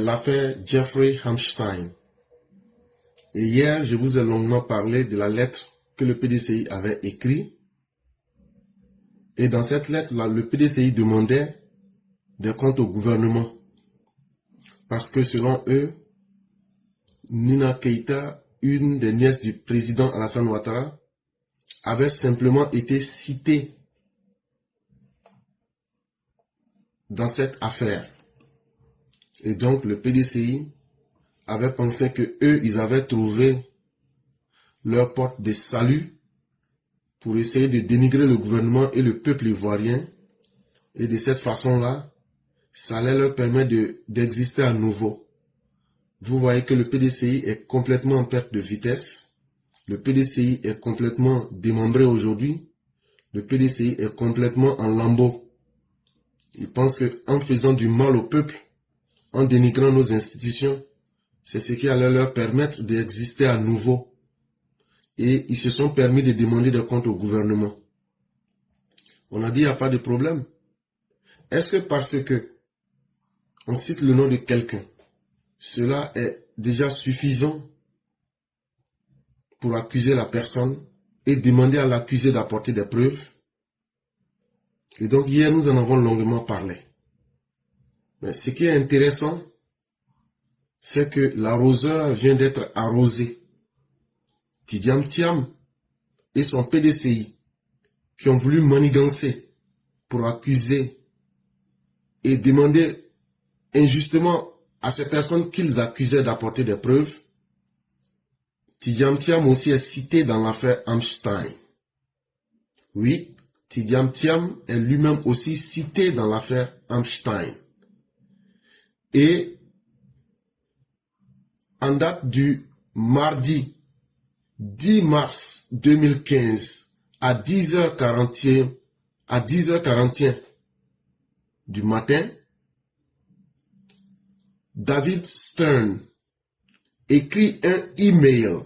l'affaire Jeffrey Epstein. Et hier, je vous ai longuement parlé de la lettre que le PDCI avait écrite. Et dans cette lettre-là, le PDCI demandait des comptes au gouvernement. Parce que selon eux, Nina Keïta, une des nièces du président Alassane Ouattara, avait simplement été citée dans cette affaire. Et donc le PDCI avait pensé que eux, ils avaient trouvé leur porte de salut pour essayer de dénigrer le gouvernement et le peuple ivoirien. Et de cette façon-là, ça allait leur permettre d'exister à nouveau. Vous voyez que le PDCI est complètement en perte de vitesse. Le PDCI est complètement démembré aujourd'hui. Le PDCI est complètement en lambeaux. Ils pensent qu'en faisant du mal au peuple, en dénigrant nos institutions, c'est ce qui allait leur permettre d'exister à nouveau. Et ils se sont permis de demander des comptes au gouvernement. On a dit il n'y a pas de problème. Est-ce que parce que on cite le nom de quelqu'un, cela est déjà suffisant pour accuser la personne et demander à l'accusé d'apporter des preuves? Et donc hier, nous en avons longuement parlé. Mais ce qui est intéressant, c'est que l'arroseur vient d'être arrosé. Tidiam Thiam et son PDCI, qui ont voulu manigancer pour accuser et demander injustement à ces personnes qu'ils accusaient d'apporter des preuves, Tidiam Thiam aussi est cité dans l'affaire Epstein. Oui, Tidiam Thiam est lui-même aussi cité dans l'affaire Epstein. Et en date du mardi 10 mars 2015 à 10h41 du matin, David Stern écrit un email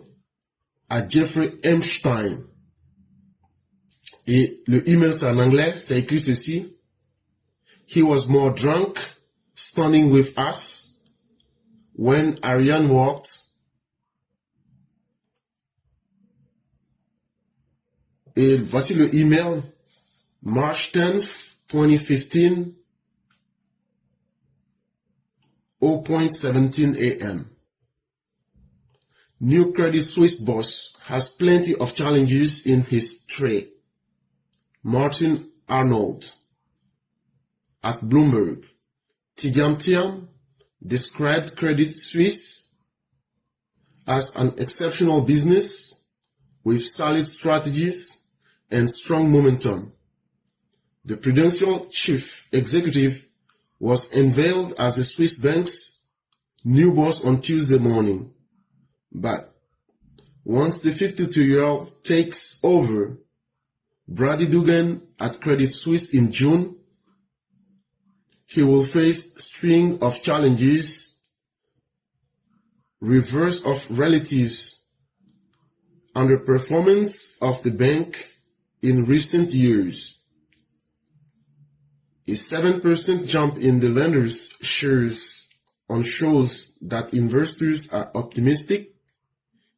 à Jeffrey Epstein. Et le email, c'est en anglais, c'est écrit ceci: He was more drunk, standing with us, when Ariane walked. Et voici le email, March 10th, 2015, 0.17 a.m. New Credit Suisse boss has plenty of challenges in his trade. Martin Arnold. At Bloomberg, Tidiam Thiam described Credit Suisse as an exceptional business with solid strategies and strong momentum. The Prudential chief executive was unveiled as the Swiss bank's new boss on Tuesday morning. But once the 52-year-old takes over Brady Dugan at Credit Suisse in June, he will face a string of challenges, reverse of relatives, underperformance of the bank in recent years, a 7% jump in the lender's shares shows that investors are optimistic.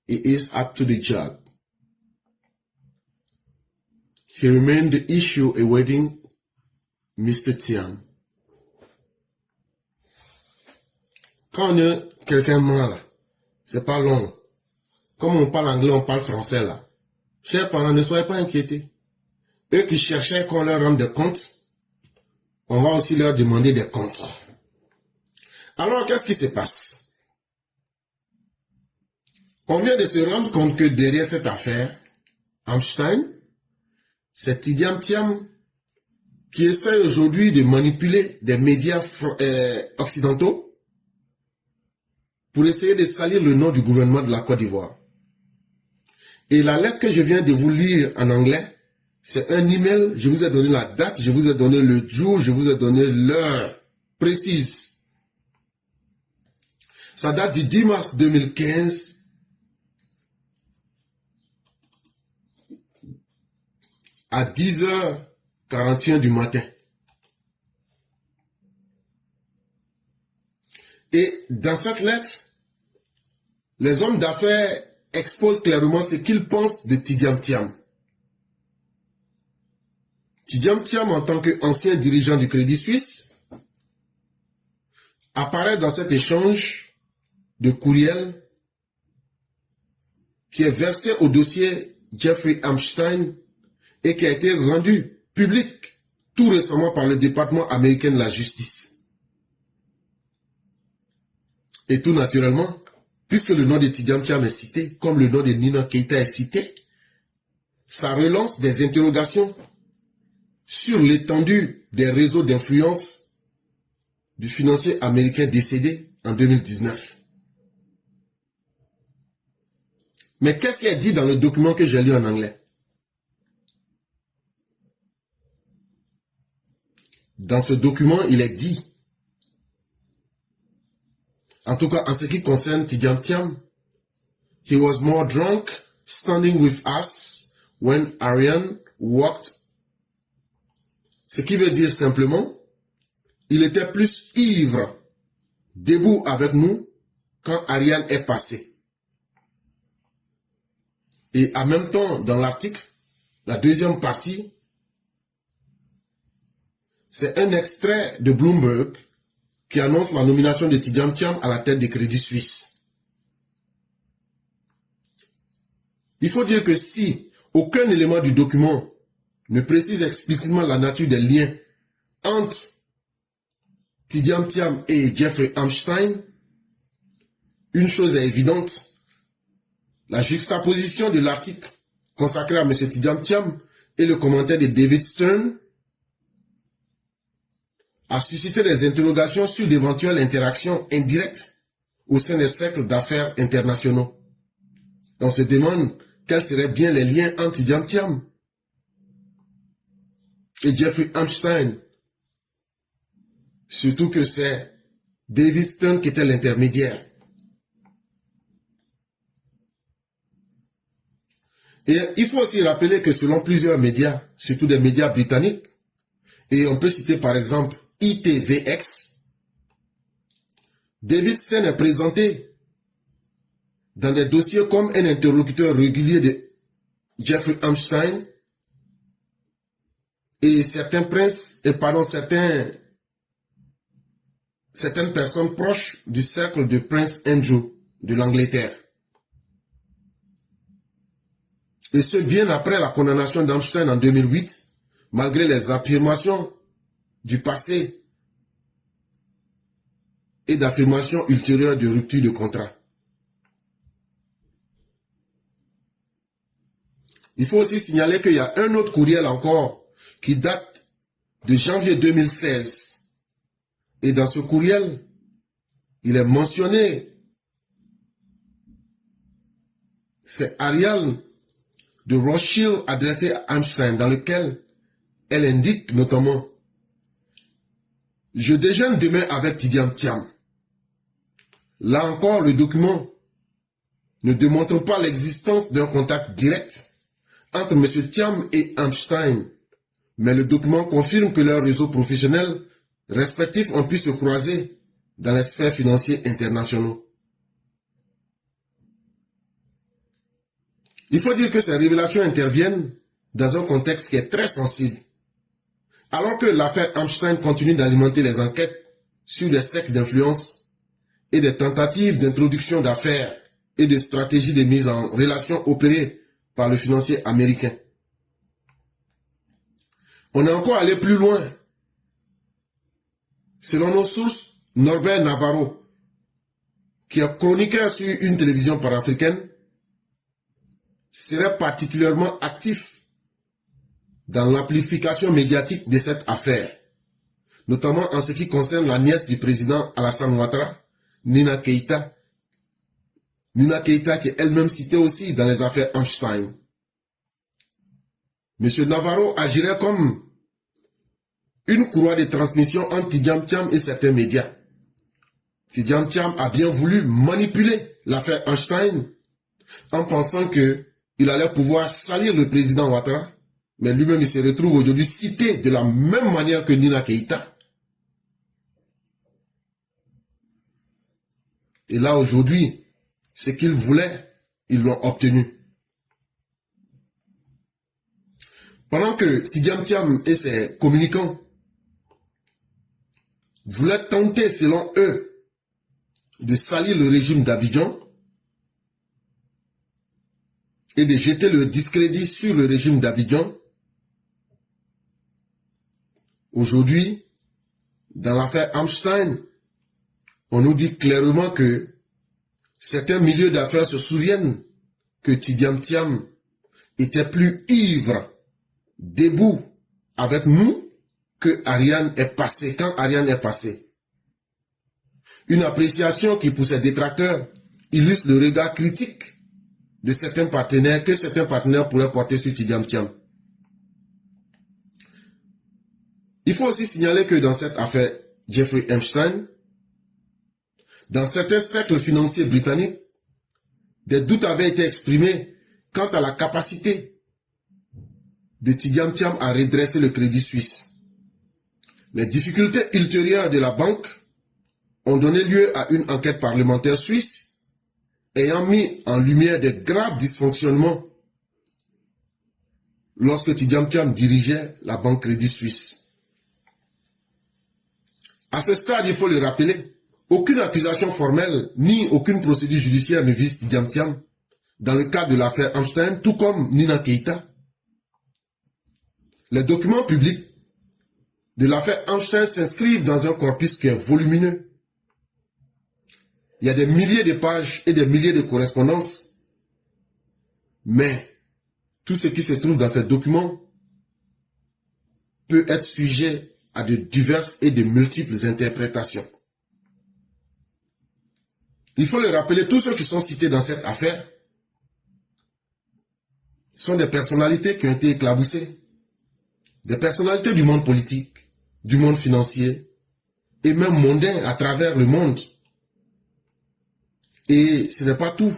He is up to the job. He remained the issue awaiting Mr. Thiam. Quand quelqu'un ment là, c'est pas long. Comme on parle anglais, on parle français là. Chers parents, ne soyez pas inquiétés. Eux qui cherchaient qu'on leur rende des comptes, on va aussi leur demander des comptes. Alors, qu'est-ce qui se passe? On vient de se rendre compte que derrière cette affaire, Epstein, c'est Tidiam Thiam qui essaie aujourd'hui de manipuler des médias occidentaux pour essayer de salir le nom du gouvernement de la Côte d'Ivoire. Et la lettre que je viens de vous lire en anglais, c'est un email, je vous ai donné la date, je vous ai donné le jour, je vous ai donné l'heure précise. Ça date du 10 mars 2015 à 10h41 du matin. Et dans cette lettre, les hommes d'affaires exposent clairement ce qu'ils pensent de Tidjam Thiam. Tidjam Thiam, en tant qu'ancien dirigeant du Crédit Suisse, apparaît dans cet échange de courriel qui est versé au dossier Jeffrey Epstein et qui a été rendu public tout récemment par le département américain de la justice. Et tout naturellement, puisque le nom de Tidjam Thiam est cité, comme le nom de Nina Keita est cité, ça relance des interrogations sur l'étendue des réseaux d'influence du financier américain décédé en 2019. Mais qu'est-ce qui est dit dans le document que j'ai lu en anglais? Dans ce document, il est dit, en tout cas en ce qui concerne Tidjam Thiam, he was more drunk standing with us when Ariane walked. Ce qui veut dire simplement, il était plus ivre debout avec nous quand Ariane est passée. Et en même temps, dans l'article, la deuxième partie, c'est un extrait de Bloomberg qui annonce la nomination de Tidjam Thiam à la tête des Crédits Suisses. Il faut dire que si aucun élément du document ne précise explicitement la nature des liens entre Tidjam Thiam et Jeffrey Epstein, une chose est évidente, la juxtaposition de l'article consacré à M. Tidjam Thiam et le commentaire de David Stern a suscité des interrogations sur d'éventuelles interactions indirectes au sein des cercles d'affaires internationaux. On se demande quels seraient bien les liens entre Tidjam Thiam et Jeffrey Epstein. Surtout que c'est David Stern qui était l'intermédiaire. Et il faut aussi rappeler que selon plusieurs médias, surtout des médias britanniques, et on peut citer par exemple ITVX, David Stern est présenté dans des dossiers comme un interlocuteur régulier de Jeffrey Epstein et certaines personnes proches du cercle de Prince Andrew de l'Angleterre. Et ce bien après la condamnation d'Epstein en 2008, malgré les affirmations du passé et d'affirmations ultérieures de rupture de contrat. Il faut aussi signaler qu'il y a un autre courriel encore qui date de janvier 2016. Et dans ce courriel, il est mentionné, c'est Ariane de Rothschild adressé à Epstein, dans lequel elle indique notamment: je déjeune demain avec Tidjam Thiam. Là encore, le document ne démontre pas l'existence d'un contact direct entre M. Thiam et Epstein, mais le document confirme que leurs réseaux professionnels respectifs ont pu se croiser dans les sphères financières internationaux. Il faut dire que ces révélations interviennent dans un contexte qui est très sensible. Alors que l'affaire Epstein continue d'alimenter les enquêtes sur les cercles d'influence et des tentatives d'introduction d'affaires et de stratégies de mise en relation opérées par le financier américain. On est encore allé plus loin. Selon nos sources, Norbert Navarro, qui est chroniqueur sur une télévision panafricaine, serait particulièrement actif dans l'amplification médiatique de cette affaire, notamment en ce qui concerne la nièce du président Alassane Ouattara, Nina Keita. Nina Keita qui est elle-même citée aussi dans les affaires Epstein. M. Navarro agirait comme une courroie de transmission entre Tidjam Thiam et certains médias. Tidjam Thiam a bien voulu manipuler l'affaire Epstein en pensant qu'il allait pouvoir salir le président Ouattara, mais lui-même il se retrouve aujourd'hui cité de la même manière que Nina Keita. Et là, aujourd'hui, ce qu'ils voulaient, ils l'ont obtenu. Pendant que Tidjam Thiam et ses communicants voulaient tenter, selon eux, de salir le régime d'Abidjan et de jeter le discrédit sur le régime d'Abidjan, aujourd'hui, dans l'affaire Amstein, on nous dit clairement que certains milieux d'affaires se souviennent que Tidjam Thiam était plus ivre, debout avec nous, que Ariane est passé, quand Ariane est passé. Une appréciation qui, pour ses détracteurs, illustre le regard critique de certains partenaires, que certains partenaires pourraient porter sur Tidjam Thiam. Il faut aussi signaler que dans cette affaire Jeffrey Epstein, dans certains cercles financiers britanniques, des doutes avaient été exprimés quant à la capacité de Tidjam Thiam à redresser le crédit suisse. Les difficultés ultérieures de la banque ont donné lieu à une enquête parlementaire suisse ayant mis en lumière des graves dysfonctionnements lorsque Tidjam Thiam dirigeait la banque Crédit Suisse. À ce stade, il faut le rappeler, aucune accusation formelle ni aucune procédure judiciaire ne vise Tidjam Thiam dans le cadre de l'affaire Amstein, tout comme Nina Keïta. Les documents publics de l'affaire Amstein s'inscrivent dans un corpus qui est volumineux. Il y a des milliers de pages et des milliers de correspondances, mais tout ce qui se trouve dans ces documents peut être sujet à de diverses et de multiples interprétations. Il faut le rappeler, tous ceux qui sont cités dans cette affaire sont des personnalités qui ont été éclaboussées, des personnalités du monde politique, du monde financier et même mondain à travers le monde. Et ce n'est pas tout.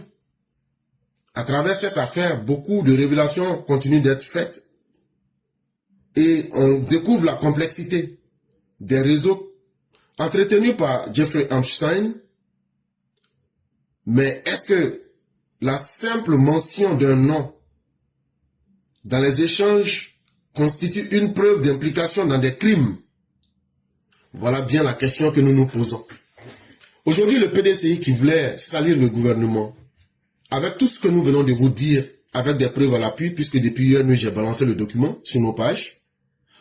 À travers cette affaire, beaucoup de révélations continuent d'être faites et on découvre la complexité des réseaux entretenus par Jeffrey Epstein. Mais est-ce que la simple mention d'un nom dans les échanges constitue une preuve d'implication dans des crimes? Voilà bien la question que nous nous posons. Aujourd'hui, le PDCI qui voulait salir le gouvernement, avec tout ce que nous venons de vous dire, avec des preuves à l'appui, puisque depuis hier, j'ai balancé le document sur nos pages,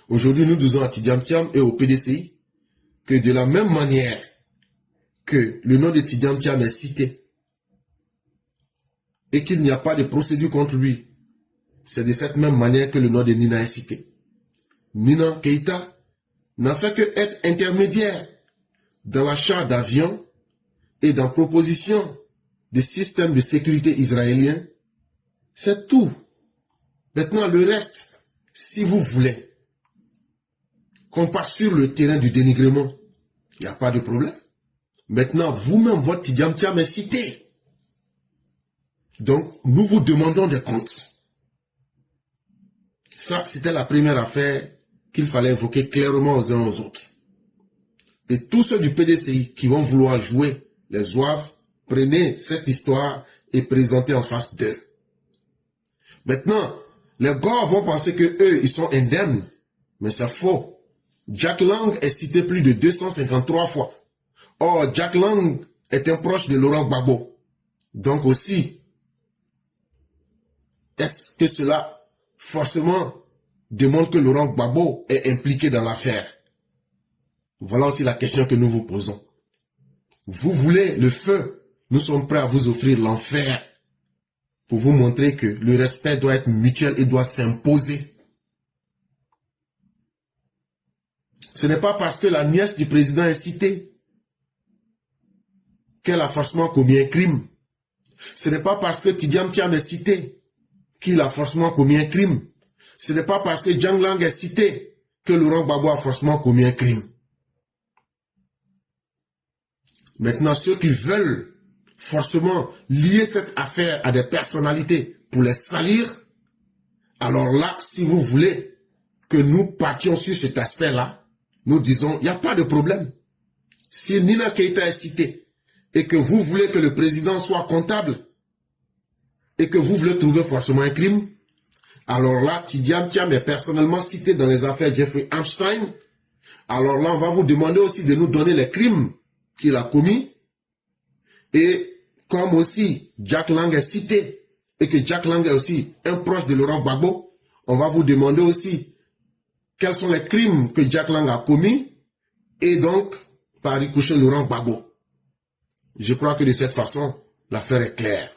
aujourd'hui, nous disons à Tidjam Thiam et au PDCI que de la même manière que le nom de Tidjam Thiam est cité et qu'il n'y a pas de procédure contre lui, c'est de cette même manière que le nom de Nina est cité. Nina Keïta n'a fait que être intermédiaire dans l'achat d'avions et dans proposition des systèmes de sécurité israéliens. C'est tout. Maintenant, le reste, si vous voulez qu'on passe sur le terrain du dénigrement, il n'y a pas de problème. Maintenant, vous-même, votre Tidjam Thiam est cité. Donc, nous vous demandons des comptes. Ça, c'était la première affaire qu'il fallait évoquer clairement aux uns aux autres. Et tous ceux du PDCI qui vont vouloir jouer les zouaves, prenez cette histoire et présentez en face d'eux. Maintenant, les gars vont penser que eux, ils sont indemnes, mais c'est faux. Jack Lang est cité plus de 253 fois. Or, Jack Lang est un proche de Laurent Gbagbo. Donc aussi, est-ce que cela forcément démontre que Laurent Gbagbo est impliqué dans l'affaire? Voilà aussi la question que nous vous posons. Vous voulez le feu, nous sommes prêts à vous offrir l'enfer pour vous montrer que le respect doit être mutuel et doit s'imposer. Ce n'est pas parce que la nièce du président est citée qu'elle a forcément commis un crime. Ce n'est pas parce que Tidjam Thiam est cité qu'il a forcément commis un crime. Ce n'est pas parce que Jack Lang est cité que Laurent Gbagbo a forcément commis un crime. Maintenant, ceux qui veulent forcément lier cette affaire à des personnalités pour les salir, alors là, si vous voulez que nous partions sur cet aspect-là, nous disons, il n'y a pas de problème. Si Nina Keïta est citée, et que vous voulez que le président soit comptable et que vous voulez trouver forcément un crime, alors là, Tidiane Thiam est personnellement cité dans les affaires Jeffrey Epstein. Alors là, on va vous demander aussi de nous donner les crimes qu'il a commis. Et comme aussi Jack Lang est cité et que Jack Lang est aussi un proche de Laurent Gbagbo, on va vous demander aussi quels sont les crimes que Jack Lang a commis et donc par ricochet Laurent Gbagbo. Je crois que de cette façon, l'affaire est claire.